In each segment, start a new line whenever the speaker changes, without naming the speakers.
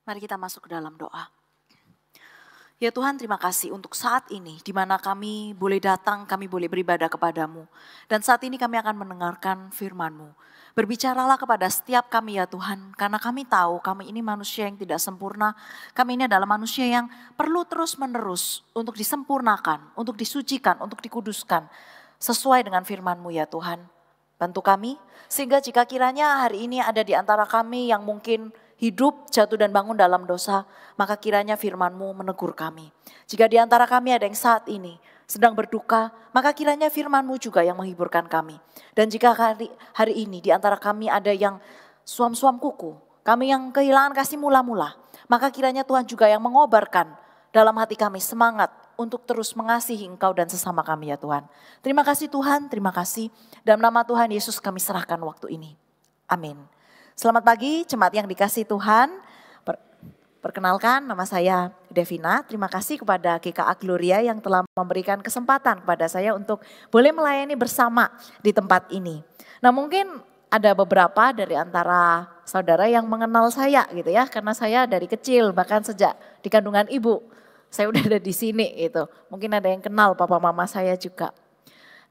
Mari kita masuk ke dalam doa. Ya Tuhan, terima kasih untuk saat ini di mana kami boleh datang, kami boleh beribadah kepadamu. Dan saat ini kami akan mendengarkan firman-Mu. Berbicaralah kepada setiap kami ya Tuhan, karena kami tahu kami ini manusia yang tidak sempurna. Kami ini adalah manusia yang perlu terus menerus untuk disempurnakan, untuk disucikan, untuk dikuduskan. Sesuai dengan firman-Mu ya Tuhan. Bantu kami, sehingga jika kiranya hari ini ada di antara kami yang mungkin hidup, jatuh dan bangun dalam dosa, maka kiranya firman-Mu menegur kami. Jika di antara kami ada yang saat ini sedang berduka, maka kiranya firman-Mu juga yang menghiburkan kami. Dan jika hari ini di antara kami ada yang suam-suam kuku, kami yang kehilangan kasih mula-mula, maka kiranya Tuhan juga yang mengobarkan dalam hati kami semangat untuk terus mengasihi Engkau dan sesama kami ya Tuhan. Terima kasih Tuhan, terima kasih. Dalam nama Tuhan Yesus kami serahkan waktu ini. Amin. Selamat pagi jemaat yang dikasihi Tuhan. Perkenalkan nama saya Devina. Terima kasih kepada GKA Gloria yang telah memberikan kesempatan kepada saya untuk boleh melayani bersama di tempat ini. Nah mungkin ada beberapa dari antara saudara yang mengenal saya gitu ya. Karena saya dari kecil bahkan sejak di kandungan ibu. Saya udah ada di sini gitu. Mungkin ada yang kenal papa mama saya juga.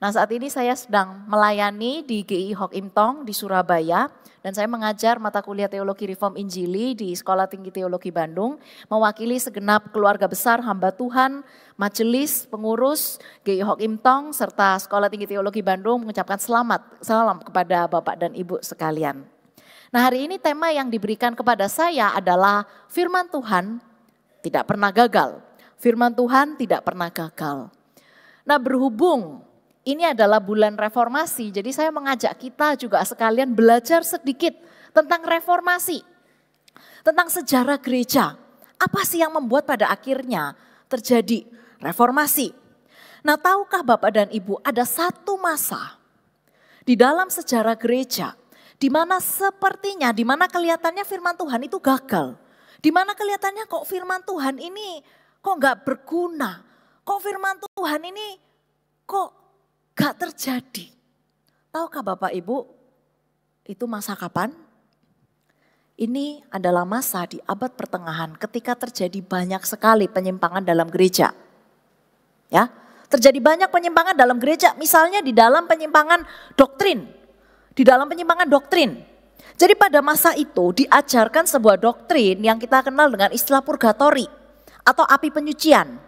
Nah saat ini saya sedang melayani di GI Hok Im Tong di Surabaya. Dan saya mengajar mata kuliah Teologi Reform Injili di Sekolah Tinggi Teologi Bandung. Mewakili segenap keluarga besar hamba Tuhan, majelis, pengurus, GI Hok Im Tong, serta Sekolah Tinggi Teologi Bandung mengucapkan salam kepada Bapak dan Ibu sekalian. Nah hari ini tema yang diberikan kepada saya adalah firman Tuhan tidak pernah gagal. Firman Tuhan tidak pernah gagal. Nah berhubung ini adalah bulan reformasi, jadi saya mengajak kita juga sekalian belajar sedikit tentang reformasi. Tentang sejarah gereja. Apa sih yang membuat pada akhirnya terjadi reformasi? Nah tahukah Bapak dan Ibu ada satu masa di dalam sejarah gereja di mana sepertinya, di mana kelihatannya firman Tuhan itu gagal. Di mana kelihatannya kok firman Tuhan ini kok gak berguna. Kok firman Tuhan ini kok gak terjadi. Tahukah Bapak Ibu itu masa kapan? Ini adalah masa di abad pertengahan ketika terjadi banyak sekali penyimpangan dalam gereja. Ya, terjadi banyak penyimpangan dalam gereja, misalnya di dalam penyimpangan doktrin. Di dalam penyimpangan doktrin. Jadi pada masa itu diajarkan sebuah doktrin yang kita kenal dengan istilah purgatori atau api penyucian.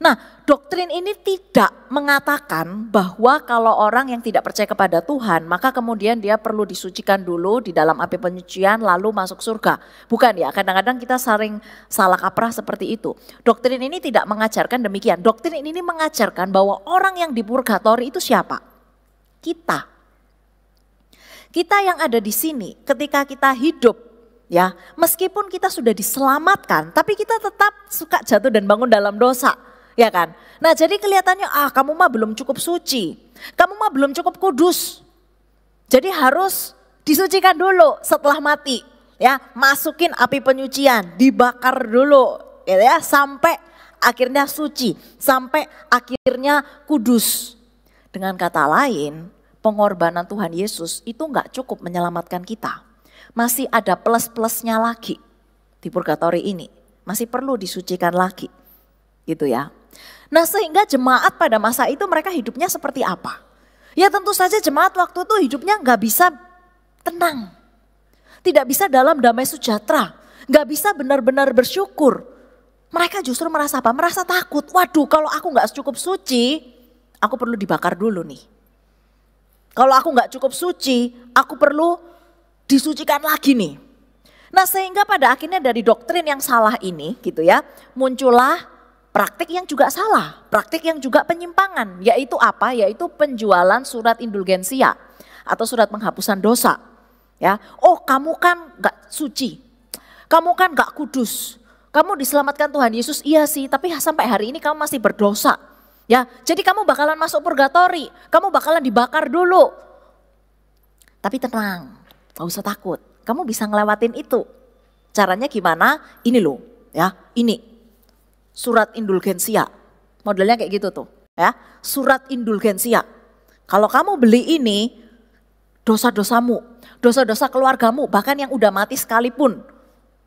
Nah, doktrin ini tidak mengatakan bahwa kalau orang yang tidak percaya kepada Tuhan, maka kemudian dia perlu disucikan dulu di dalam api penyucian lalu masuk surga. Bukan ya, kadang-kadang kita sering salah kaprah seperti itu. Doktrin ini tidak mengajarkan demikian. Doktrin ini mengajarkan bahwa orang yang di purgatori itu siapa? Kita. Kita yang ada di sini ketika kita hidup, ya, meskipun kita sudah diselamatkan, tapi kita tetap suka jatuh dan bangun dalam dosa. Ya kan? Nah jadi kelihatannya kamu mah belum cukup suci. Kamu mah belum cukup kudus. Jadi harus disucikan dulu setelah mati. Ya, masukin api penyucian, dibakar dulu gitu ya sampai akhirnya suci, sampai akhirnya kudus. Dengan kata lain, pengorbanan Tuhan Yesus itu enggak cukup menyelamatkan kita. Masih ada plus-plusnya lagi di purgatori ini. Masih perlu disucikan lagi. Gitu ya. Nah sehingga jemaat pada masa itu mereka hidupnya seperti apa? Ya tentu saja jemaat waktu itu hidupnya gak bisa tenang. Tidak bisa dalam damai sejahtera. Gak bisa benar-benar bersyukur. Mereka justru merasa apa? Merasa takut. Waduh kalau aku gak cukup suci, aku perlu dibakar dulu nih. Kalau aku gak cukup suci, aku perlu disucikan lagi nih. Nah sehingga pada akhirnya dari doktrin yang salah ini gitu ya, muncullah praktik yang juga salah, praktik yang juga penyimpangan, yaitu apa? Yaitu penjualan surat indulgensia atau surat penghapusan dosa. Ya, oh kamu kan gak suci, kamu kan gak kudus, kamu diselamatkan Tuhan Yesus, iya sih, tapi sampai hari ini kamu masih berdosa. Ya, jadi kamu bakalan masuk purgatori, kamu bakalan dibakar dulu. Tapi tenang, gak usah takut, kamu bisa ngelewatin itu. Caranya gimana? Ini loh, ya, ini. Surat indulgensia, modelnya kayak gitu tuh ya, surat indulgensia. Kalau kamu beli ini, dosa-dosamu, dosa-dosa keluargamu, bahkan yang udah mati sekalipun,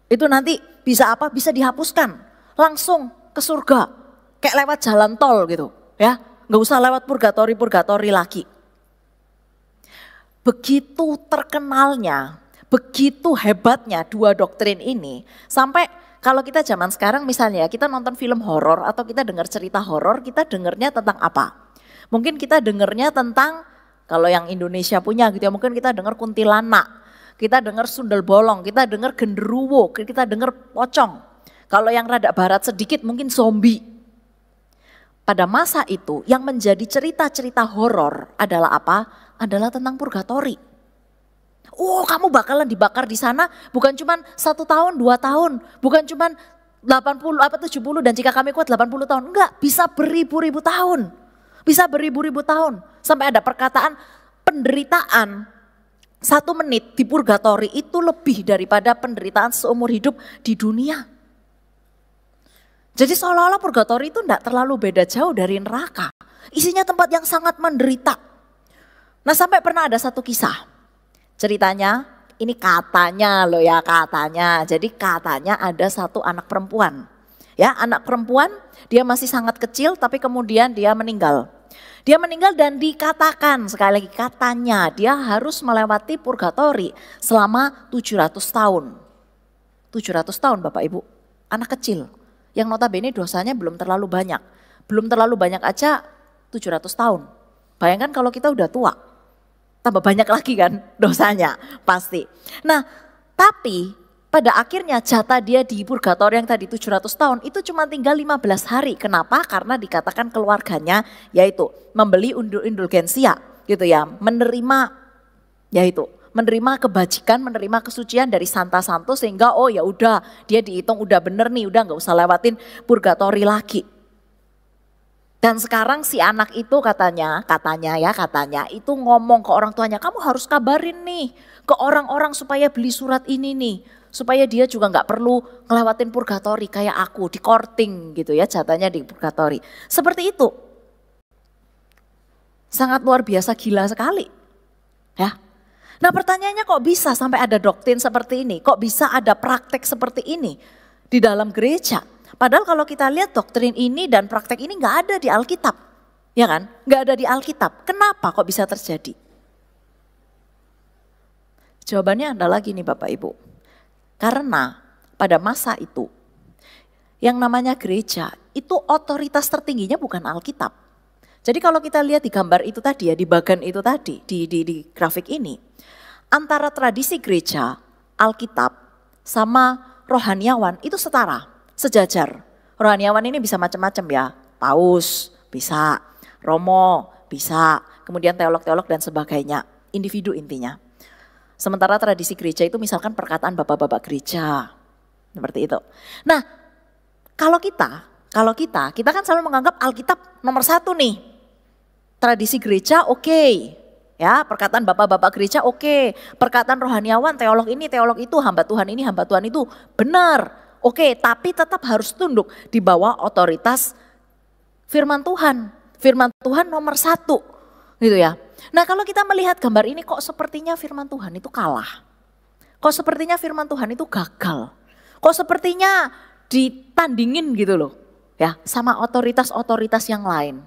Itu nanti bisa apa? Bisa dihapuskan. Langsung ke surga. Kayak lewat jalan tol gitu ya. Nggak usah lewat purgatori lagi. Begitu terkenalnya, begitu hebatnya dua doktrin ini. Sampai kalau kita zaman sekarang misalnya kita nonton film horor atau kita dengar cerita horor, kita dengarnya tentang apa? Mungkin kita dengarnya tentang, kalau yang Indonesia punya gitu ya, mungkin kita dengar kuntilanak. Kita dengar sundel bolong, kita dengar genderuwo, kita dengar pocong. Kalau yang rada barat sedikit mungkin zombie. Pada masa itu yang menjadi cerita-cerita horor adalah apa? Adalah tentang purgatori. Oh, kamu bakalan dibakar di sana bukan cuma 1 tahun, 2 tahun, bukan cuma 80 apa 70 dan jika kami kuat 80 tahun. Enggak, bisa beribu-ribu tahun. Bisa beribu-ribu tahun. Sampai ada perkataan penderitaan 1 menit di purgatori itu lebih daripada penderitaan seumur hidup di dunia. Jadi seolah-olah purgatori itu tidak terlalu beda jauh dari neraka. Isinya tempat yang sangat menderita. Nah sampai pernah ada satu kisah. Ceritanya ini katanya loh ya, katanya. Jadi katanya ada satu anak perempuan. Ya, anak perempuan dia masih sangat kecil tapi kemudian dia meninggal. Dia meninggal dan dikatakan, sekali lagi katanya, dia harus melewati purgatori selama 700 tahun. 700 tahun Bapak Ibu, anak kecil. Yang notabene dosanya belum terlalu banyak. Belum terlalu banyak aja 700 tahun. Bayangkan kalau kita udah tua, tambah banyak lagi kan dosanya pasti. Nah tapi pada akhirnya jatah dia di purgatori yang tadi 700 tahun itu cuma tinggal 15 hari. Kenapa? Karena dikatakan keluarganya yaitu membeli indulgensia gitu ya. Menerima yaitu menerima kebajikan, menerima kesucian dari Santa Santo sehingga oh ya udah dia dihitung udah bener nih, udah nggak usah lewatin purgatori lagi. Dan sekarang si anak itu katanya itu ngomong ke orang tuanya, kamu harus kabarin nih ke orang-orang supaya beli surat ini nih. Supaya dia juga nggak perlu ngelewatin purgatori kayak aku, di courting gitu ya jatahnya di purgatori. Seperti itu. Sangat luar biasa, gila sekali. Ya. Nah pertanyaannya kok bisa sampai ada doktrin seperti ini? Kok bisa ada praktek seperti ini di dalam gereja? Padahal kalau kita lihat doktrin ini dan praktek ini nggak ada di Alkitab. Ya kan? Nggak ada di Alkitab. Kenapa kok bisa terjadi? Jawabannya adalah gini Bapak Ibu. Karena pada masa itu yang namanya gereja itu otoritas tertingginya bukan Alkitab. Jadi kalau kita lihat di gambar itu tadi ya, di bagian itu tadi, di grafik ini. Antara tradisi gereja, Alkitab sama rohaniawan itu setara, sejajar. Rohaniawan ini bisa macam-macam ya, paus bisa, romo bisa, kemudian teolog-teolog dan sebagainya, individu intinya. Sementara tradisi gereja itu misalkan perkataan bapak-bapak gereja. Seperti itu. Nah kalau kita kan selalu menganggap Alkitab nomor 1 nih. Tradisi gereja oke. Ya, perkataan bapak-bapak gereja oke. Perkataan rohaniawan, teolog ini, teolog itu, hamba Tuhan ini, hamba Tuhan itu. Benar, oke. Tapi tetap harus tunduk di bawah otoritas firman Tuhan. Firman Tuhan nomor 1 gitu ya. Nah kalau kita melihat gambar ini kok sepertinya firman Tuhan itu kalah. Kok sepertinya firman Tuhan itu gagal. Kok sepertinya ditandingin gitu loh ya sama otoritas-otoritas yang lain.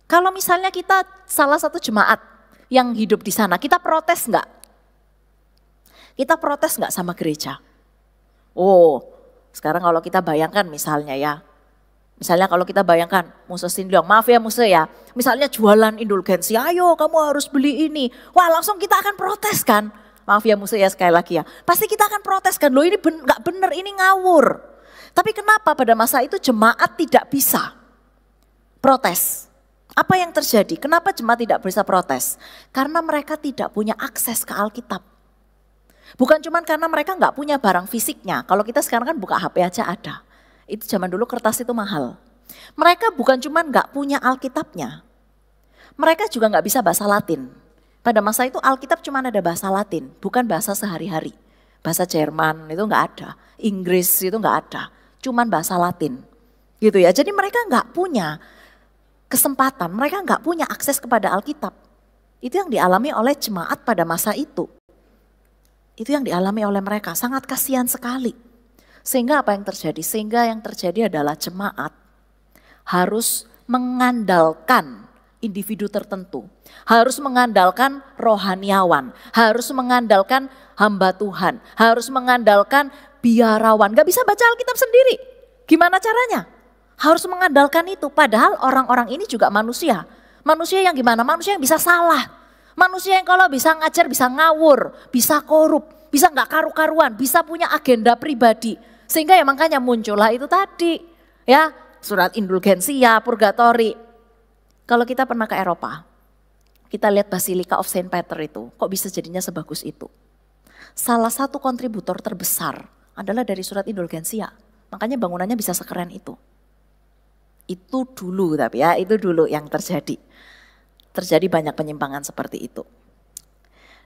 Kalau misalnya kita salah satu jemaat yang hidup di sana, kita protes enggak? Kita protes enggak sama gereja? Oh sekarang kalau kita bayangkan misalnya ya. Misalnya kalau kita bayangkan, Muse Sindiong, maaf ya Muse ya, misalnya jualan indulgensi, ayo kamu harus beli ini. Wah langsung kita akan protes kan, maaf ya Muse ya sekali lagi ya. Pasti kita akan protes kan, loh ini gak bener, ini ngawur. Tapi kenapa pada masa itu jemaat tidak bisa protes? Apa yang terjadi? Kenapa jemaat tidak bisa protes? Karena mereka tidak punya akses ke Alkitab. Bukan cuma karena mereka gak punya barang fisiknya, kalau kita sekarang kan buka HP aja ada. Itu zaman dulu kertas itu mahal. Mereka bukan cuma nggak punya Alkitabnya, mereka juga nggak bisa bahasa Latin. Pada masa itu Alkitab cuma ada bahasa Latin, bukan bahasa sehari-hari. Bahasa Jerman itu nggak ada, Inggris itu nggak ada, cuman bahasa Latin. Gitu ya. Jadi mereka nggak punya kesempatan, mereka nggak punya akses kepada Alkitab. Itu yang dialami oleh jemaat pada masa itu. Itu yang dialami oleh mereka, sangat kasihan sekali. Sehingga apa yang terjadi? Sehingga yang terjadi adalah jemaat harus mengandalkan individu tertentu. Harus mengandalkan rohaniawan, harus mengandalkan hamba Tuhan, harus mengandalkan biarawan. Gak bisa baca Alkitab sendiri. Gimana caranya? Harus mengandalkan itu. Padahal orang-orang ini juga manusia. Manusia yang gimana? Manusia yang bisa salah. Manusia yang kalau bisa ngajar, bisa ngawur, bisa korup, bisa gak karu-karuan, bisa punya agenda pribadi. Sehingga ya makanya muncullah itu tadi. Ya, surat indulgensia, purgatori. Kalau kita pernah ke Eropa, kita lihat Basilica of Saint Peter itu, kok bisa jadinya sebagus itu. Salah satu kontributor terbesar adalah dari surat indulgensia. Makanya bangunannya bisa sekeren itu. Itu dulu tapi ya, itu dulu yang terjadi. Terjadi banyak penyimpangan seperti itu.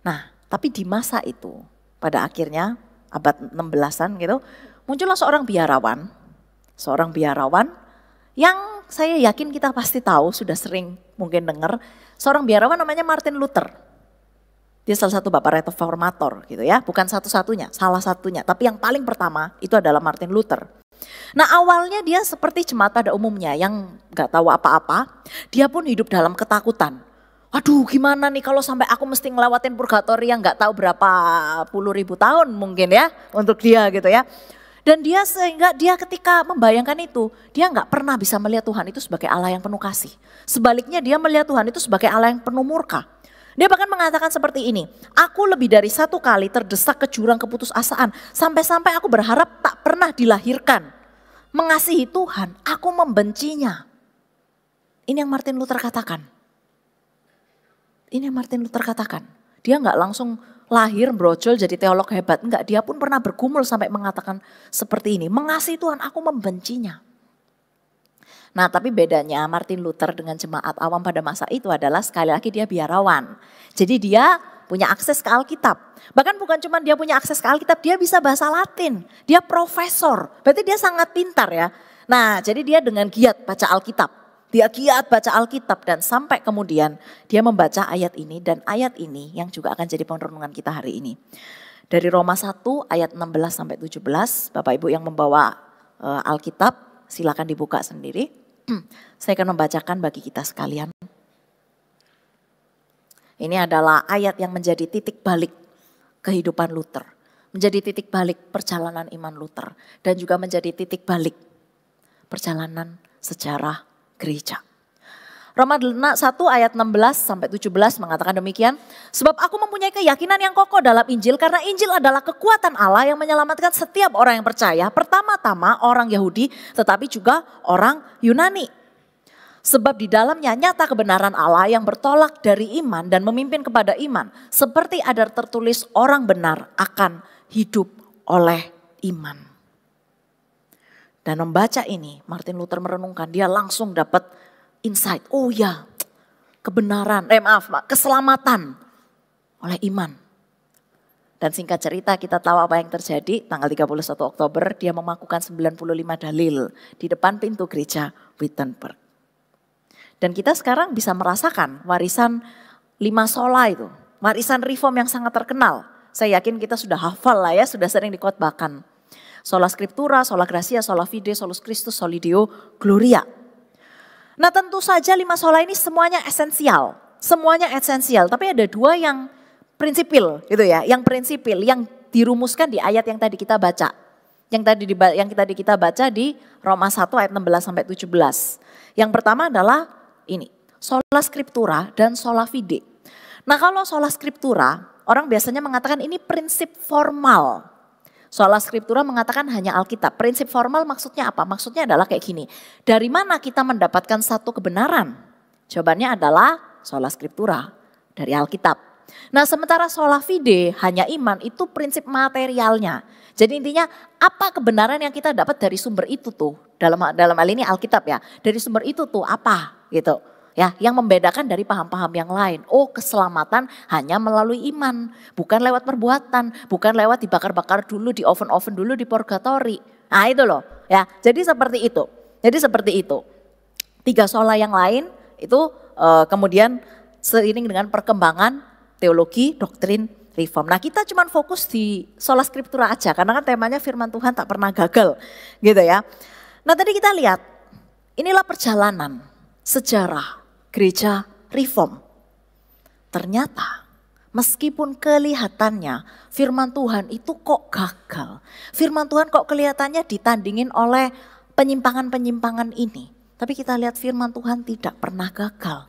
Nah, tapi di masa itu, pada akhirnya abad 16-an gitu, muncullah seorang biarawan yang saya yakin kita pasti tahu, sudah sering mungkin dengar, seorang biarawan namanya Martin Luther. Dia salah satu bapak reformator gitu ya, bukan satu-satunya, salah satunya. Tapi yang paling pertama itu adalah Martin Luther. Nah awalnya dia seperti jemaat pada umumnya yang gak tahu apa-apa, dia pun hidup dalam ketakutan. Aduh gimana nih kalau sampai aku mesti ngelewatin purgatori yang gak tahu berapa puluh ribu tahun mungkin ya untuk dia gitu ya. Dan dia sehingga dia ketika membayangkan itu, dia gak pernah bisa melihat Tuhan itu sebagai Allah yang penuh kasih. Sebaliknya dia melihat Tuhan itu sebagai Allah yang penuh murka. Dia bahkan mengatakan seperti ini, aku lebih dari satu kali terdesak ke jurang keputusasaan, sampai-sampai aku berharap tak pernah dilahirkan. Mengasihi Tuhan, aku membencinya. Ini yang Martin Luther katakan. Ini yang Martin Luther katakan. Dia nggak langsung lahir brojol jadi teolog hebat. Enggak, dia pun pernah bergumul sampai mengatakan seperti ini. Mengasihi Tuhan, aku membencinya. Nah tapi bedanya Martin Luther dengan jemaat awam pada masa itu adalah sekali lagi dia biarawan. Jadi dia punya akses ke Alkitab. Bahkan bukan cuma dia punya akses ke Alkitab, dia bisa bahasa Latin. Dia profesor, berarti dia sangat pintar ya. Nah jadi dia dengan giat baca Alkitab. Dia giat baca Alkitab dan sampai kemudian dia membaca ayat ini dan ayat ini yang juga akan jadi perenungan kita hari ini. Dari Roma 1 ayat 16 sampai 17, Bapak Ibu yang membawa Alkitab silakan dibuka sendiri. Saya akan membacakan bagi kita sekalian. Ini adalah ayat yang menjadi titik balik kehidupan Luther. Menjadi titik balik perjalanan iman Luther. Dan juga menjadi titik balik perjalanan sejarah gereja. Roma 1 ayat 16 sampai 17 mengatakan demikian. Sebab aku mempunyai keyakinan yang kokoh dalam Injil karena Injil adalah kekuatan Allah yang menyelamatkan setiap orang yang percaya. Pertama-tama orang Yahudi tetapi juga orang Yunani. Sebab di dalamnya nyata kebenaran Allah yang bertolak dari iman dan memimpin kepada iman. Seperti ada tertulis orang benar akan hidup oleh iman. Dan membaca ini Martin Luther merenungkan, dia langsung dapat insight. Oh ya, kebenaran, keselamatan oleh iman. Dan singkat cerita kita tahu apa yang terjadi. Tanggal 31 Oktober dia memakukan 95 dalil di depan pintu gereja Wittenberg. Dan kita sekarang bisa merasakan warisan 5 sola itu. Warisan reform yang sangat terkenal. Saya yakin kita sudah hafal lah ya, sudah sering dikhotbahkan. Sola Scriptura, Sola Gratia, Sola Fide, Solus Christus, Soli Deo, Gloria. Nah tentu saja 5 sola ini semuanya esensial. Semuanya esensial, tapi ada 2 yang prinsipil gitu ya. Yang prinsipil, yang dirumuskan di ayat yang tadi kita baca. Yang tadi kita baca di Roma 1 ayat 16 sampai 17. Yang pertama adalah ini, Sola Scriptura dan Sola Fide. Nah kalau Sola Scriptura, orang biasanya mengatakan ini prinsip formal. Sola Scriptura mengatakan hanya Alkitab. Prinsip formal maksudnya apa? Maksudnya adalah kayak gini. Dari mana kita mendapatkan satu kebenaran? Jawabannya adalah Sola Scriptura, dari Alkitab. Nah sementara Sola Fide hanya iman, itu prinsip materialnya. Jadi intinya apa kebenaran yang kita dapat dari sumber itu tuh? Dalam hal ini Alkitab ya. Dari sumber itu tuh apa gitu. Ya, yang membedakan dari paham-paham yang lain. Oh, keselamatan hanya melalui iman, bukan lewat perbuatan, bukan lewat dibakar-bakar dulu, di oven-oven dulu, di purgatori. Nah, itu loh, ya. Jadi seperti itu. 3 sola yang lain itu kemudian seiring dengan perkembangan teologi, doktrin reform. Nah kita cuma fokus di sola scriptura aja karena kan temanya firman Tuhan tak pernah gagal gitu ya. Nah tadi kita lihat inilah perjalanan sejarah gereja reform. Ternyata meskipun kelihatannya firman Tuhan itu kok gagal. Firman Tuhan kok kelihatannya ditandingin oleh penyimpangan-penyimpangan ini. Tapi kita lihat firman Tuhan tidak pernah gagal.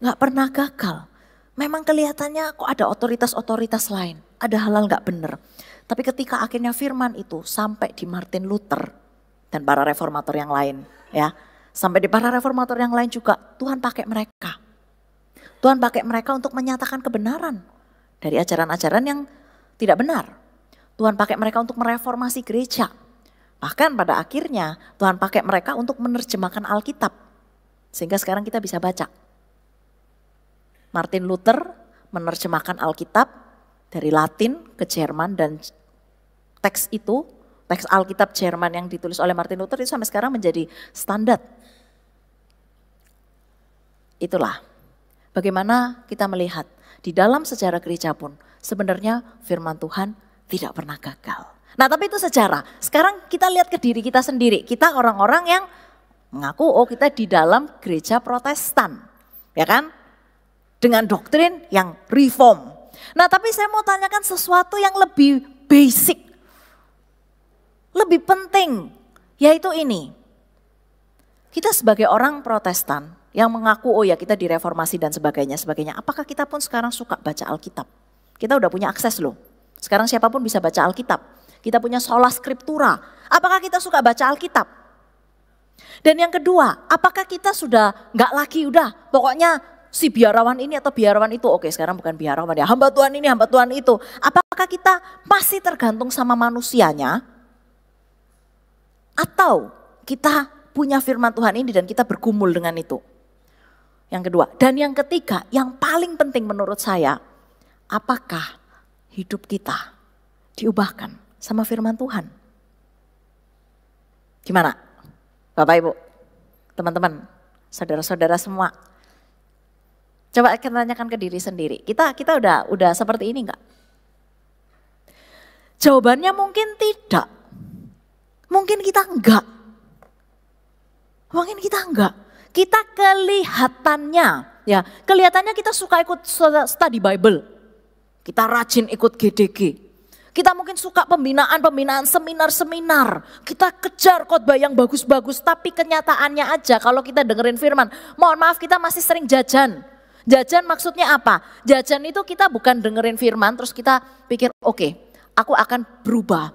Gak pernah gagal. Memang kelihatannya kok ada otoritas-otoritas lain. Ada hal-hal gak benar. Tapi ketika akhirnya firman itu sampai di Martin Luther dan para reformator yang lain. Ya, sampai di para reformator yang lain juga Tuhan pakai mereka. Tuhan pakai mereka untuk menyatakan kebenaran dari ajaran-ajaran yang tidak benar. Tuhan pakai mereka untuk mereformasi gereja. Bahkan pada akhirnya Tuhan pakai mereka untuk menerjemahkan Alkitab. Sehingga sekarang kita bisa baca. Martin Luther menerjemahkan Alkitab dari Latin ke Jerman dan teks itu, teks Alkitab Jerman yang ditulis oleh Martin Luther itu sampai sekarang menjadi standar. Itulah bagaimana kita melihat di dalam sejarah gereja pun sebenarnya firman Tuhan tidak pernah gagal. Nah tapi itu sejarah. Sekarang kita lihat ke diri kita sendiri. Kita orang-orang yang mengaku oh kita di dalam gereja Protestan. Ya kan? Dengan doktrin yang reform. Nah tapi saya mau tanyakan sesuatu yang lebih basic. Lebih penting. Yaitu ini. Kita sebagai orang Protestan yang mengaku oh ya kita direformasi dan sebagainya. Apakah kita pun sekarang suka baca Alkitab? Kita udah punya akses loh. Sekarang siapapun bisa baca Alkitab. Kita punya sola scriptura. Apakah kita suka baca Alkitab? Dan yang kedua, apakah kita sudah nggak lagi udah pokoknya si biarawan ini atau biarawan itu. Oke sekarang bukan biarawan ya, hamba Tuhan ini, hamba Tuhan itu. Apakah kita masih tergantung sama manusianya? Atau kita punya firman Tuhan ini dan kita bergumul dengan itu? Yang kedua. Dan yang ketiga, yang paling penting menurut saya, apakah hidup kita diubahkan sama firman Tuhan? Gimana? Bapak Ibu, teman-teman, saudara-saudara semua. Coba kita tanyakan ke diri sendiri. Kita udah seperti ini enggak? Jawabannya mungkin tidak. Mungkin kita enggak. Mungkin kita enggak. Kita kelihatannya kita suka ikut study Bible. Kita rajin ikut GDG. Kita mungkin suka pembinaan, seminar. Kita kejar khotbah yang bagus-bagus. Tapi kenyataannya aja kalau kita dengerin firman. Mohon maaf kita masih sering jajan. Jajan maksudnya apa? Jajan itu kita bukan dengerin firman terus kita pikir oke, aku akan berubah.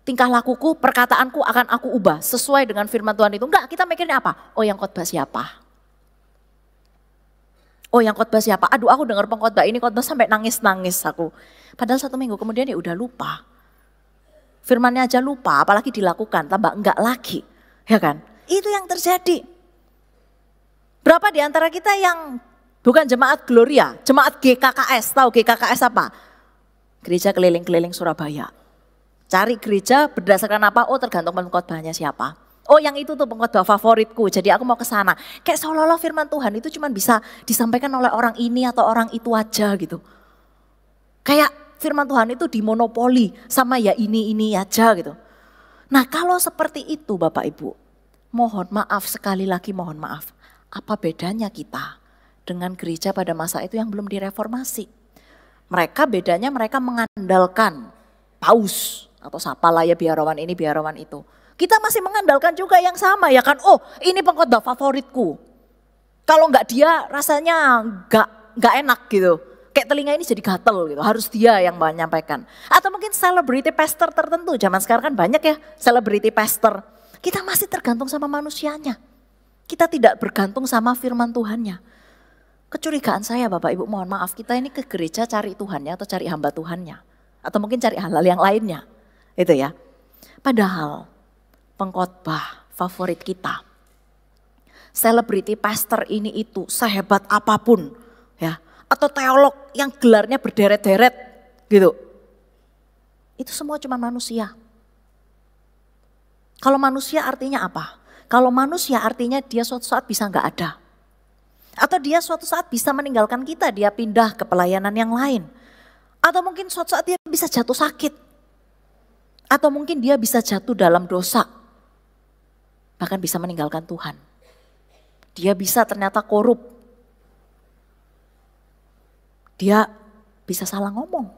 Tingkah lakuku, perkataanku akan aku ubah sesuai dengan firman Tuhan itu. Enggak, kita mikirnya apa? Oh yang khotbah siapa? Oh yang khotbah siapa? Aduh aku dengar pengkhotbah ini khotbah sampai nangis-nangis aku. Padahal 1 minggu kemudian ya udah lupa. Firmannya aja lupa, apalagi dilakukan, tambah enggak lagi. Ya kan? Itu yang terjadi. Berapa di antara kita yang bukan jemaat Gloria, jemaat GKKS, tahu GKKS apa? Gereja keliling-keliling Surabaya. Cari gereja berdasarkan apa? Oh tergantung pengkhotbahnya siapa. Oh yang itu tuh pengkhotbah favoritku, jadi aku mau ke sana. Kayak seolah-olah firman Tuhan itu cuma bisa disampaikan oleh orang ini atau orang itu aja gitu. Kayak firman Tuhan itu dimonopoli sama ya ini aja gitu. Nah kalau seperti itu Bapak Ibu, mohon maaf sekali lagi mohon maaf. Apa bedanya kita dengan gereja pada masa itu yang belum direformasi? Bedanya mereka mengandalkan paus atau siapalah ya biarawan ini biarawan itu. Kita masih mengandalkan juga yang sama ya kan. Oh ini pengkhotbah favoritku. Kalau enggak dia rasanya enggak enak gitu. Kayak telinga ini jadi gatel gitu. Harus dia yang menyampaikan. Atau mungkin celebrity pastor tertentu. Zaman sekarang kan banyak ya celebrity pastor. Kita masih tergantung sama manusianya. Kita tidak bergantung sama firman Tuhannya. Kecurigaan saya Bapak Ibu mohon maaf. Kita ini ke gereja cari Tuhannya atau cari hamba Tuhannya. Atau mungkin cari hal-hal yang lainnya. Itu ya. Padahal pengkhotbah favorit kita. Celebrity pastor ini itu sehebat apapun ya. Atau teolog yang gelarnya berderet-deret gitu. Itu semua cuma manusia. Kalau manusia artinya apa? Kalau manusia artinya dia suatu saat bisa nggak ada. Atau dia suatu saat bisa meninggalkan kita, dia pindah ke pelayanan yang lain. Atau mungkin suatu saat dia bisa jatuh sakit. Atau mungkin dia bisa jatuh dalam dosa. Bahkan bisa meninggalkan Tuhan. Dia bisa ternyata korup. Dia bisa salah ngomong.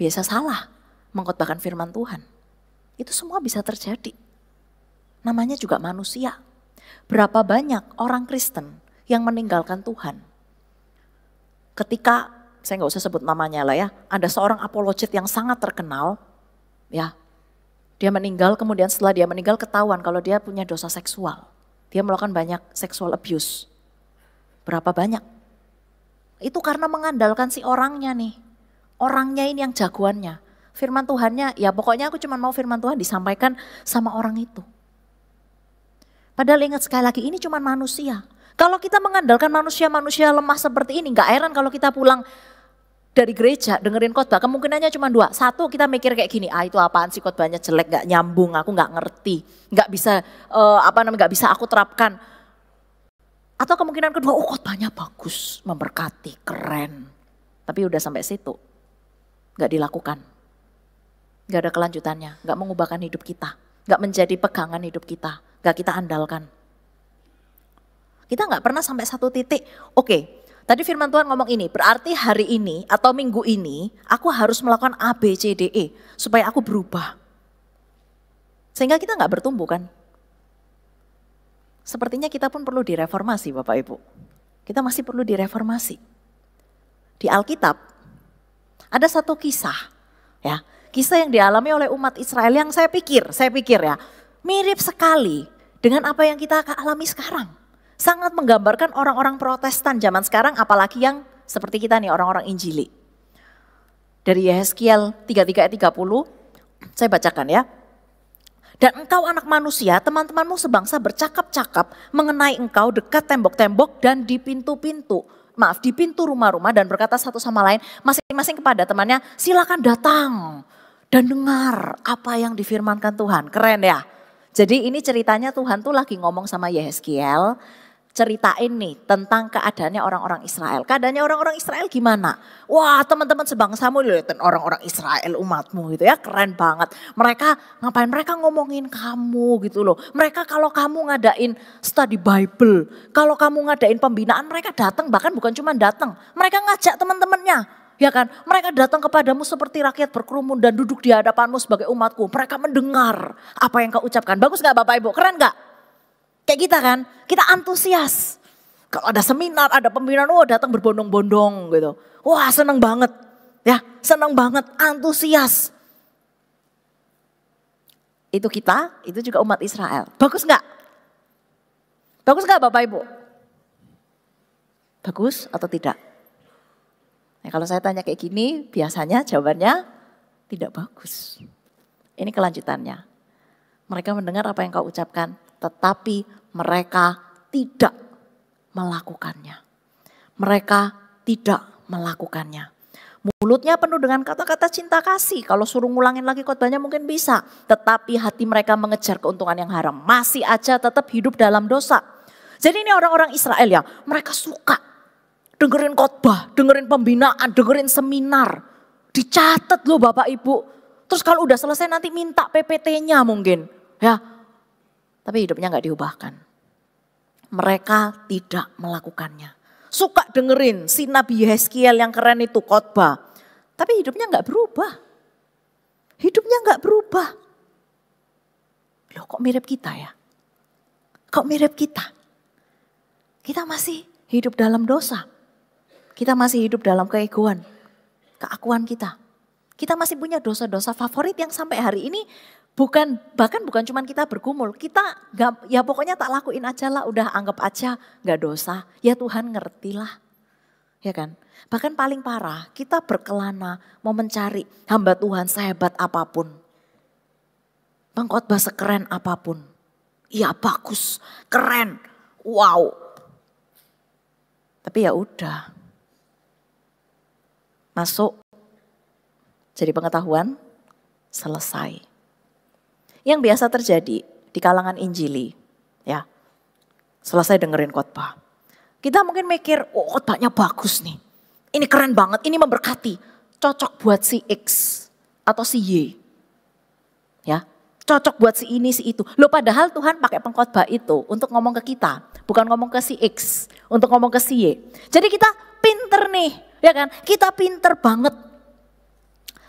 Biasa salah mengkhotbahkan firman Tuhan. Itu semua bisa terjadi. Namanya juga manusia. Berapa banyak orang Kristen yang meninggalkan Tuhan. Ketika, saya nggak usah sebut namanya lah ya, ada seorang apologet yang sangat terkenal, ya, dia meninggal, kemudian setelah dia meninggal ketahuan kalau dia punya dosa seksual. Dia melakukan banyak sexual abuse. Berapa banyak? Itu karena mengandalkan si orangnya nih. Orangnya ini yang jagoannya. Firman Tuhannya, ya pokoknya aku cuma mau firman Tuhan disampaikan sama orang itu. Padahal ingat sekali lagi, ini cuma manusia. Kalau kita mengandalkan manusia-manusia lemah seperti ini, gak heran kalau kita pulang dari gereja dengerin khotbah, kemungkinannya cuma dua. Satu, kita mikir kayak gini, itu apaan sih khotbahnya jelek, gak nyambung, aku gak ngerti, gak bisa gak bisa aku terapkan. Atau kemungkinan kedua, khotbahnya bagus, memberkati, keren. Tapi udah sampai situ, gak dilakukan. Gak ada kelanjutannya, gak mengubahkan hidup kita, gak menjadi pegangan hidup kita, gak kita andalkan. Kita gak pernah sampai satu titik, oke, tadi firman Tuhan ngomong ini, berarti hari ini atau minggu ini aku harus melakukan A, B, C, D, E supaya aku berubah. Sehingga kita gak bertumbuh kan. Sepertinya kita pun perlu direformasi Bapak Ibu. Kita masih perlu direformasi. Di Alkitab ada satu kisah, ya, kisah yang dialami oleh umat Israel yang saya pikir ya, mirip sekali dengan apa yang kita alami sekarang. Sangat menggambarkan orang-orang Protestan zaman sekarang, apalagi yang seperti kita nih, orang-orang Injili. Dari Yehezkiel 33 ayat 30, saya bacakan ya. Dan engkau anak manusia, teman-temanmu sebangsa bercakap-cakap mengenai engkau dekat tembok-tembok dan di pintu-pintu. Di pintu rumah-rumah dan berkata satu sama lain, masing-masing kepada temannya, silakan datang dan dengar apa yang difirmankan Tuhan. Keren ya. Jadi ini ceritanya Tuhan tuh lagi ngomong sama Yehezkiel, ceritain nih tentang keadaannya orang-orang Israel. Keadaannya orang-orang Israel gimana? Wah, teman-teman sebangsamu, lihatin orang-orang Israel umatmu gitu ya, keren banget. Mereka ngapain? Mereka ngomongin kamu gitu loh. Mereka kalau kamu ngadain study Bible, kalau kamu ngadain pembinaan, mereka datang, bahkan bukan cuma datang, mereka ngajak teman-temannya. Ya kan, mereka datang kepadamu seperti rakyat berkerumun dan duduk di hadapanmu sebagai umatku. Mereka mendengar apa yang kau ucapkan. Bagus gak Bapak Ibu? Keren gak? Kayak kita kan, kita antusias. Kalau ada seminar, ada pembinaan, datang berbondong-bondong gitu. Wah seneng banget, ya seneng banget, antusias. Itu kita, itu juga umat Israel. Bagus gak? Bagus gak Bapak Ibu? Bagus atau tidak? Nah, kalau saya tanya kayak gini, biasanya jawabannya tidak bagus. Ini kelanjutannya. Mereka mendengar apa yang kau ucapkan, tetapi mereka tidak melakukannya. Mereka tidak melakukannya. Mulutnya penuh dengan kata-kata cinta kasih. Kalau suruh ngulangin lagi khotbahnya mungkin bisa. Tetapi hati mereka mengejar keuntungan yang haram. Masih aja tetap hidup dalam dosa. Jadi ini orang-orang Israel ya, mereka suka dengerin khotbah, dengerin pembinaan, dengerin seminar. Dicatat loh Bapak Ibu. Terus kalau udah selesai nanti minta PPT-nya mungkin. Ya, tapi hidupnya gak diubahkan. Mereka tidak melakukannya. Suka dengerin si Nabi Yehezkiel yang keren itu khotbah. Tapi hidupnya gak berubah. Hidupnya gak berubah. Loh kok mirip kita ya? Kok mirip kita? Kita masih hidup dalam dosa. Kita masih hidup dalam keegoan, keakuan kita. Kita masih punya dosa-dosa favorit yang sampai hari ini bahkan bukan cuma kita bergumul. Kita ya pokoknya tak lakuin aja lah, udah anggap aja gak dosa. Ya Tuhan ngertilah, ya kan. Bahkan paling parah kita berkelana mau mencari hamba Tuhan sehebat apapun. Pengkhotbah sekeren apapun. Iya bagus, keren, wow. Tapi ya udah. Masuk, jadi pengetahuan, selesai. Yang biasa terjadi di kalangan Injili, ya, selesai dengerin khotbah. Kita mungkin mikir, khotbahnya bagus nih. Ini keren banget, ini memberkati. Cocok buat si X atau si Y. Ya, cocok buat si ini, si itu. Loh padahal Tuhan pakai pengkhotbah itu untuk ngomong ke kita. Bukan ngomong ke si X, untuk ngomong ke si Y. Jadi kita pinter nih, ya kan? Kita pinter banget.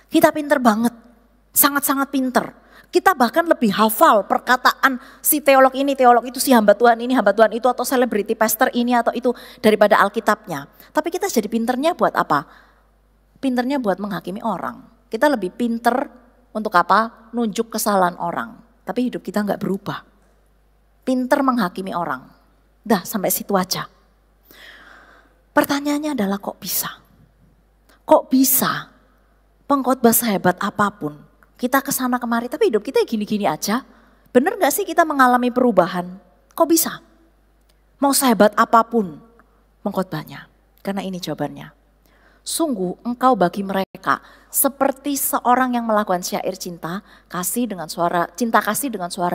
Kita pinter banget, sangat-sangat pinter. Kita bahkan lebih hafal perkataan si teolog ini, teolog itu, si hamba Tuhan ini, hamba Tuhan itu, atau selebriti pastor ini atau itu daripada Alkitabnya. Tapi kita jadi pinternya buat apa? Pinternya buat menghakimi orang. Kita lebih pinter untuk apa? Nunjuk kesalahan orang. Tapi hidup kita nggak berubah. Pinter menghakimi orang. Dah sampai situ aja. Pertanyaannya adalah kok bisa? Kok bisa pengkhotbah sehebat apapun kita kesana kemari tapi hidup kita gini-gini aja? Bener gak sih kita mengalami perubahan? Kok bisa? Mau sehebat apapun pengkhotbahnya. Karena ini jawabannya. Sungguh engkau bagi mereka seperti seorang yang melakukan syair cinta kasih dengan suara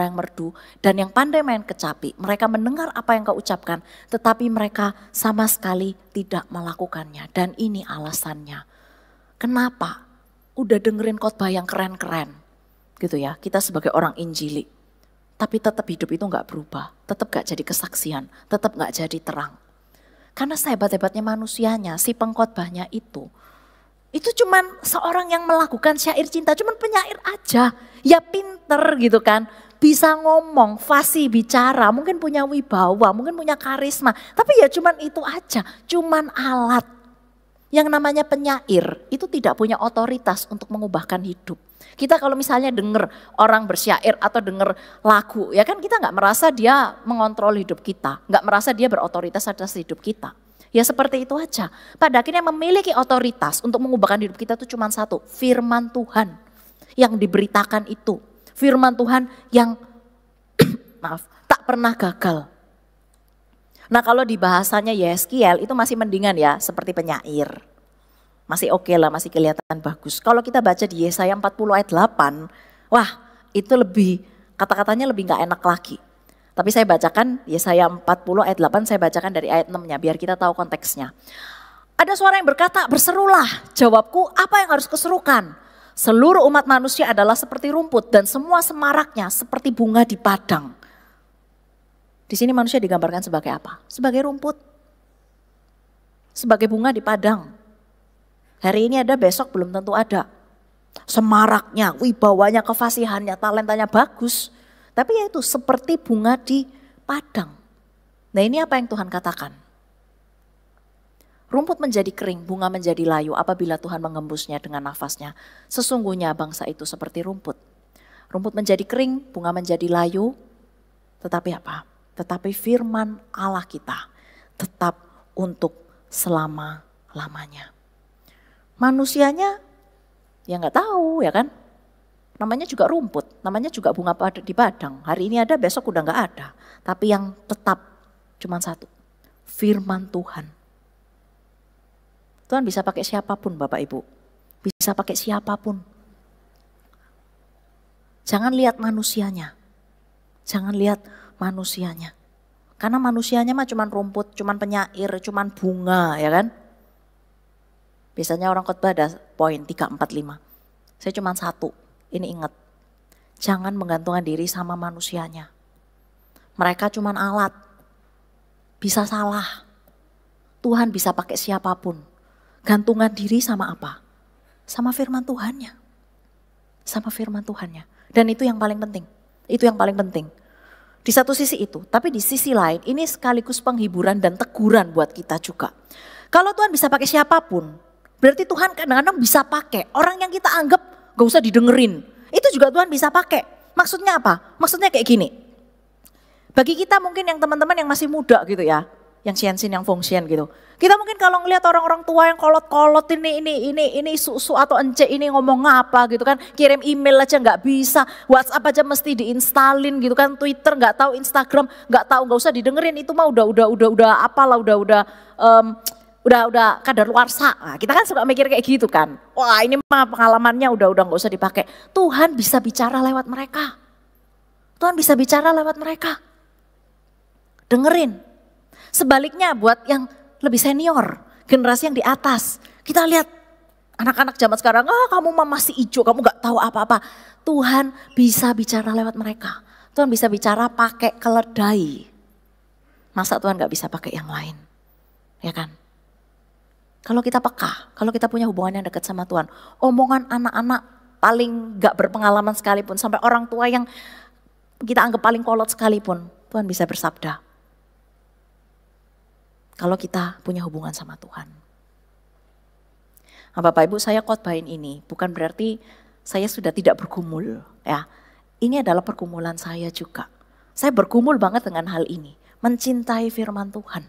yang merdu dan yang pandai main kecapi. Mereka mendengar apa yang kau ucapkan tetapi mereka sama sekali tidak melakukannya. Dan ini alasannya. Kenapa? Udah dengerin khotbah yang keren-keren gitu ya. Kita sebagai orang Injili. Tapi tetap hidup itu gak berubah. Tetap gak jadi kesaksian. Tetap gak jadi terang. Karena sehebat-hebatnya manusianya, si pengkhotbahnya itu cuman seorang yang melakukan syair cinta, cuman penyair aja. Ya pinter gitu kan, bisa ngomong, fasih bicara, mungkin punya wibawa, mungkin punya karisma. Tapi ya cuman itu aja, cuman alat. Yang namanya penyair itu tidak punya otoritas untuk mengubahkan hidup. Kita kalau misalnya denger orang bersyair atau denger lagu, ya kan kita gak merasa dia mengontrol hidup kita. Gak merasa dia berotoritas atas hidup kita. Ya seperti itu aja. Pada akhirnya memiliki otoritas untuk mengubahkan hidup kita itu cuma satu. Firman Tuhan yang diberitakan itu. Firman Tuhan yang maaf, tak pernah gagal. Nah kalau di bahasanya Yeskiel itu masih mendingan ya seperti penyair. Masih oke lah, masih kelihatan bagus. Kalau kita baca di Yesaya 40 ayat 8, wah itu lebih, kata-katanya lebih gak enak lagi. Tapi saya bacakan Yesaya 40 ayat 8, saya bacakan dari ayat 6-nya biar kita tahu konteksnya. Ada suara yang berkata, berserulah, jawabku apa yang harus keserukan? Seluruh umat manusia adalah seperti rumput dan semua semaraknya seperti bunga di padang. Di sini manusia digambarkan sebagai apa? Sebagai rumput. Sebagai bunga di padang. Hari ini ada, besok belum tentu ada. Semaraknya, wibawanya, kefasihannya, talentanya bagus. Tapi ya itu seperti bunga di padang. Nah ini apa yang Tuhan katakan? Rumput menjadi kering, bunga menjadi layu apabila Tuhan mengembusnya dengan nafasnya. Sesungguhnya bangsa itu seperti rumput. Rumput menjadi kering, bunga menjadi layu. Tetapi apa? Tetapi firman Allah kita tetap untuk selama-lamanya. Manusianya ya nggak tahu ya kan. Namanya juga rumput, namanya juga bunga di padang. Hari ini ada, besok udah nggak ada. Tapi yang tetap cuma satu, firman Tuhan. Tuhan bisa pakai siapapun Bapak Ibu, bisa pakai siapapun. Jangan lihat manusianya, jangan lihat manusianya. Karena manusianya mah cuma rumput, cuma penyair, cuma bunga ya kan. Biasanya orang khotbah ada poin 3, 4, 5. Saya cuma satu, ini ingat. Jangan menggantungkan diri sama manusianya. Mereka cuma alat, bisa salah. Tuhan bisa pakai siapapun. Gantungan diri sama apa? Sama firman Tuhannya. Sama firman Tuhannya. Dan itu yang paling penting. Itu yang paling penting. Di satu sisi itu, tapi di sisi lain ini sekaligus penghiburan dan teguran buat kita juga. Kalau Tuhan bisa pakai siapapun, berarti Tuhan kadang-kadang bisa pakai orang yang kita anggap gak usah didengerin. Itu juga Tuhan bisa pakai. Maksudnya apa? Maksudnya kayak gini. Bagi kita mungkin yang teman-teman yang masih muda gitu ya. Yang sian-sin, yang fungsian gitu. Kita mungkin kalau ngelihat orang-orang tua yang kolot-kolot ini susu atau ence ini ngomong apa gitu kan. Kirim email aja gak bisa. WhatsApp aja mesti diinstalin gitu kan. Twitter gak tahu, Instagram gak tahu, gak usah didengerin. Itu mah udah apalah, udah kadaluarsa. Nah, kita kan suka mikir kayak gitu kan. Wah ini mah pengalamannya udah gak usah dipakai. Tuhan bisa bicara lewat mereka. Tuhan bisa bicara lewat mereka. Dengerin. Sebaliknya buat yang lebih senior. generasi yang di atas. Kita lihat anak-anak zaman sekarang, kamu masih hijau, kamu gak tahu apa-apa. Tuhan bisa bicara lewat mereka. Tuhan bisa bicara pakai keledai. Masa Tuhan gak bisa pakai yang lain? Ya kan? Kalau kita peka, kalau kita punya hubungan yang dekat sama Tuhan, omongan anak-anak paling gak berpengalaman sekalipun, sampai orang tua yang kita anggap paling kolot sekalipun, Tuhan bisa bersabda. Kalau kita punya hubungan sama Tuhan. Nah, Bapak Ibu, saya khotbahin ini bukan berarti saya sudah tidak bergumul, ya. Ini adalah pergumulan saya juga. Saya bergumul banget dengan hal ini, mencintai firman Tuhan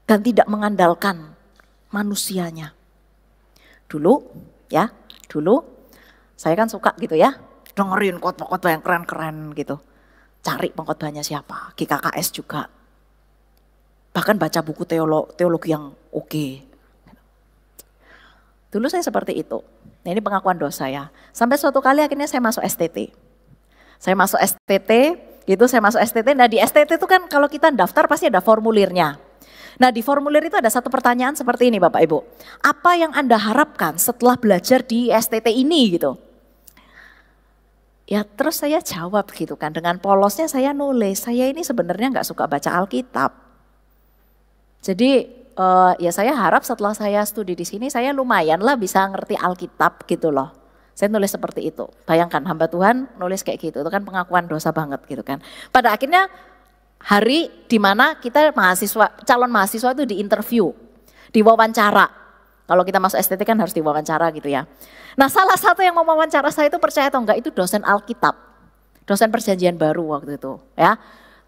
dan tidak mengandalkan manusianya. Dulu saya kan suka gitu ya, dengerin khotbah-khotbah yang keren-keren gitu. Cari pengkhotbahnya siapa, GKKS juga. Bahkan baca buku teologi yang oke. Dulu saya seperti itu. Nah, ini pengakuan dosa ya. Sampai suatu kali akhirnya saya masuk STT. Saya masuk STT. Nah di STT itu kan kalau kita daftar pasti ada formulirnya. Nah di formulir itu ada satu pertanyaan seperti ini Bapak Ibu. Apa yang Anda harapkan setelah belajar di STT ini gitu? Ya terus saya jawab gitu kan. Dengan polosnya saya nulis, saya ini sebenarnya gak suka baca Alkitab. Jadi ya saya harap setelah saya studi di sini saya lumayan lah bisa ngerti Alkitab gitu loh. Saya nulis seperti itu. Bayangkan hamba Tuhan nulis kayak gitu. Itu kan pengakuan dosa banget gitu kan. Pada akhirnya hari di mana kita calon mahasiswa itu diinterview, diwawancara. Kalau kita masuk STT kan harus diwawancara gitu ya. Nah salah satu yang mau wawancara saya itu percaya atau enggak itu dosen Alkitab. Dosen Perjanjian Baru waktu itu ya.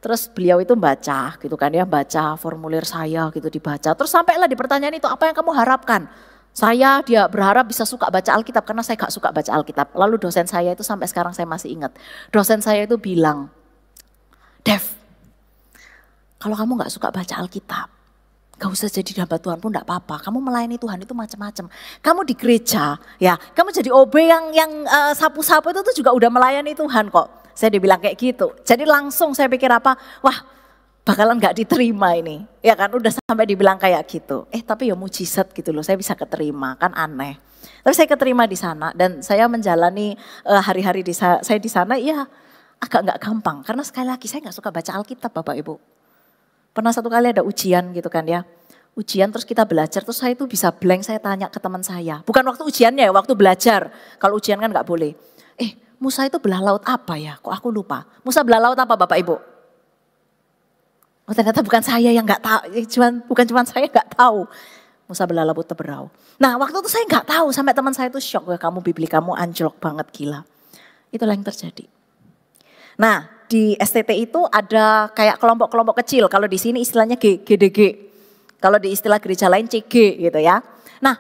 Terus beliau itu baca gitu kan ya, baca formulir saya gitu dibaca. Terus sampailah di pertanyaan itu, apa yang kamu harapkan? Dia berharap bisa suka baca Alkitab karena saya gak suka baca Alkitab. Lalu dosen saya itu sampai sekarang saya masih ingat. Dosen saya itu bilang, Dev, kalau kamu gak suka baca Alkitab, gak usah jadi hamba Tuhan pun gak apa-apa. Kamu melayani Tuhan itu macam-macam. Kamu di gereja, ya, kamu jadi OB yang sapu-sapu itu tuh juga udah melayani Tuhan kok. Saya dibilang kayak gitu. Jadi langsung saya pikir apa, wah bakalan gak diterima ini. Ya kan udah sampai dibilang kayak gitu. Tapi ya mujizat gitu loh, saya bisa keterima, kan aneh. Tapi saya keterima di sana dan saya menjalani hari-hari saya di sana ya agak gak gampang. Karena sekali lagi saya gak suka baca Alkitab Bapak Ibu. Pernah satu kali ada ujian gitu kan ya. Ujian terus kita belajar, terus saya itu bisa blank, saya tanya ke teman saya. Bukan waktu ujiannya ya, waktu belajar. Kalau ujian kan gak boleh. Musa itu belah laut apa ya? Kok aku lupa. Musa belah laut apa Bapak Ibu? Oh ternyata bukan saya yang gak tahu, bukan cuma saya gak tahu. Musa belah laut Teberau. Nah waktu itu saya gak tahu, sampai teman saya itu shock. Kamu bibli kamu anjlok banget, gila. Itulah yang terjadi. Nah di STT itu ada kayak kelompok-kelompok kecil. Kalau di sini istilahnya GDG. Kalau di istilah gereja lain CG gitu ya. Nah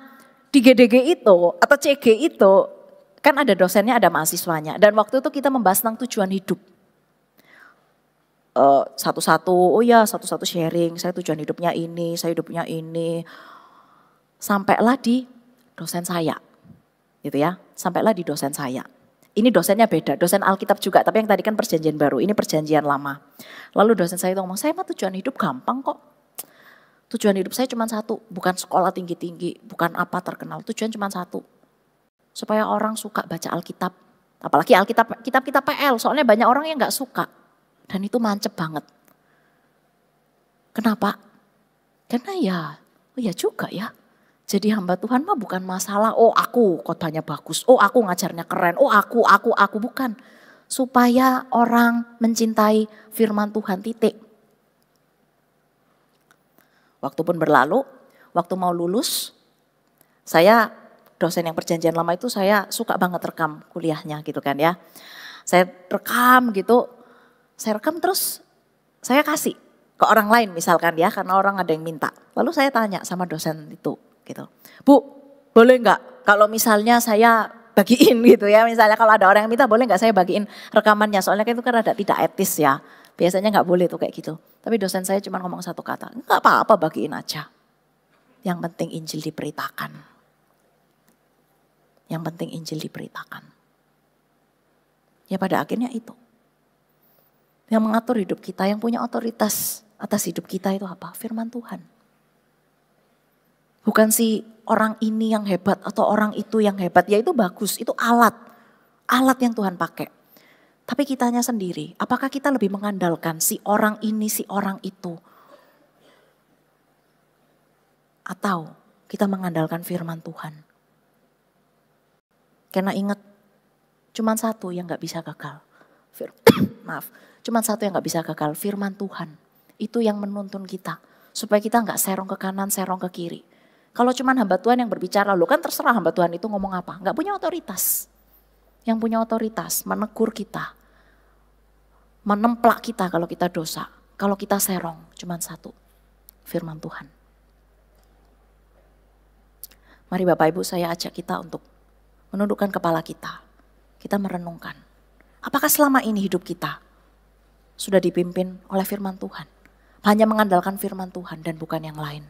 di GDG itu atau CG itu kan ada dosennya, ada mahasiswanya. Dan waktu itu kita membahas tentang tujuan hidup. Satu-satu sharing, saya tujuan hidupnya ini, saya hidupnya ini. Sampailah di dosen saya, gitu ya. Sampailah di dosen saya. Ini dosennya beda, dosen Alkitab juga, tapi yang tadi kan Perjanjian Baru, ini Perjanjian Lama. Lalu dosen saya itu ngomong, saya mah tujuan hidup gampang kok. Tujuan hidup saya cuma satu, bukan sekolah tinggi-tinggi, bukan apa terkenal, tujuan cuma satu. Supaya orang suka baca Alkitab. Apalagi Alkitab, kitab-kitab PL. Soalnya banyak orang yang gak suka. Dan itu mancep banget. Kenapa? Karena ya juga ya. Jadi hamba Tuhan mah bukan masalah, aku khotbahnya bagus. Aku ngajarnya keren. Aku. Bukan. Supaya orang mencintai firman Tuhan, titik. Waktu pun berlalu, waktu mau lulus, dosen yang Perjanjian Lama itu saya suka banget rekam kuliahnya gitu kan ya. Saya rekam gitu, saya rekam terus saya kasih ke orang lain misalkan ya, karena orang ada yang minta. Lalu saya tanya sama dosen itu gitu, Bu boleh nggak kalau misalnya saya bagiin gitu ya, misalnya kalau ada orang yang minta boleh nggak saya bagiin rekamannya, soalnya kan itu kan ada tidak etis ya, biasanya nggak boleh tuh kayak gitu. Tapi dosen saya cuma ngomong satu kata, nggak apa-apa bagiin aja, yang penting Injil diberitakan. Yang penting Injil diberitakan. Ya pada akhirnya itu. Yang mengatur hidup kita, yang punya otoritas atas hidup kita itu apa? Firman Tuhan. Bukan si orang ini yang hebat atau orang itu yang hebat. Ya itu bagus, itu alat. Alat yang Tuhan pakai. Tapi kitanya sendiri, apakah kita lebih mengandalkan si orang ini, si orang itu? Atau kita mengandalkan firman Tuhan? Karena ingat, cuma satu yang gak bisa gagal. Cuma satu yang gak bisa gagal, firman Tuhan. Itu yang menuntun kita. Supaya kita gak serong ke kanan, serong ke kiri. Kalau cuma hamba Tuhan yang berbicara, lo kan terserah hamba Tuhan itu ngomong apa. Gak punya otoritas. Yang punya otoritas menegur kita. Menemplak kita kalau kita dosa. Kalau kita serong, cuma satu. Firman Tuhan. Mari Bapak Ibu, saya ajak kita untuk menundukkan kepala kita. Kita merenungkan. Apakah selama ini hidup kita sudah dipimpin oleh firman Tuhan? Hanya mengandalkan firman Tuhan dan bukan yang lain.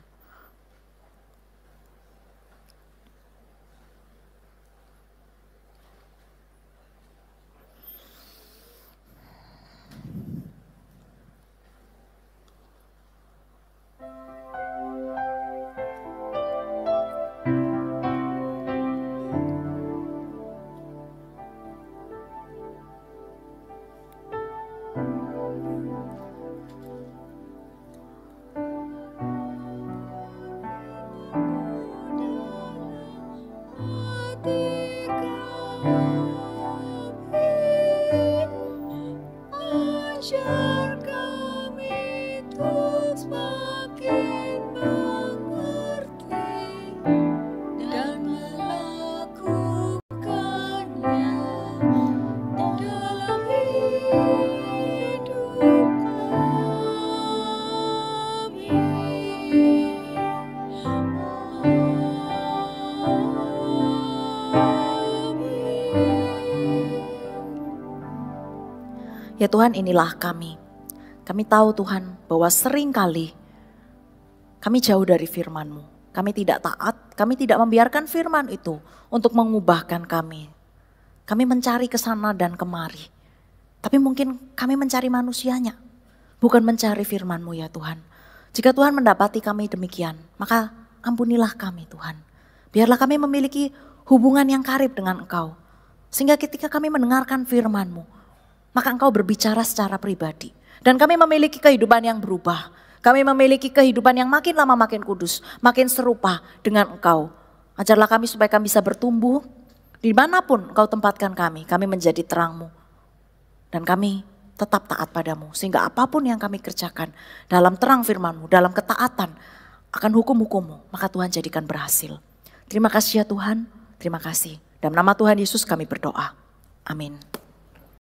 Ya Tuhan, inilah kami. Kami tahu Tuhan bahwa seringkali kami jauh dari firman-Mu. Kami tidak taat, kami tidak membiarkan firman itu untuk mengubahkan kami. Kami mencari ke sana dan kemari. Tapi mungkin kami mencari manusianya, bukan mencari firman-Mu ya Tuhan. Jika Tuhan mendapati kami demikian, maka ampunilah kami Tuhan. Biarlah kami memiliki hubungan yang karib dengan Engkau. Sehingga ketika kami mendengarkan firman-Mu, maka Engkau berbicara secara pribadi. Dan kami memiliki kehidupan yang berubah. Kami memiliki kehidupan yang makin lama makin kudus. Makin serupa dengan Engkau. Ajarlah kami supaya kami bisa bertumbuh. Dimanapun Engkau tempatkan kami. Kami menjadi terang-Mu. Dan kami tetap taat padamu. Sehingga apapun yang kami kerjakan dalam terang firman-Mu, dalam ketaatan akan hukum-hukum-Mu, maka Tuhan jadikan berhasil. Terima kasih ya Tuhan. Terima kasih. Dalam nama Tuhan Yesus kami berdoa. Amin.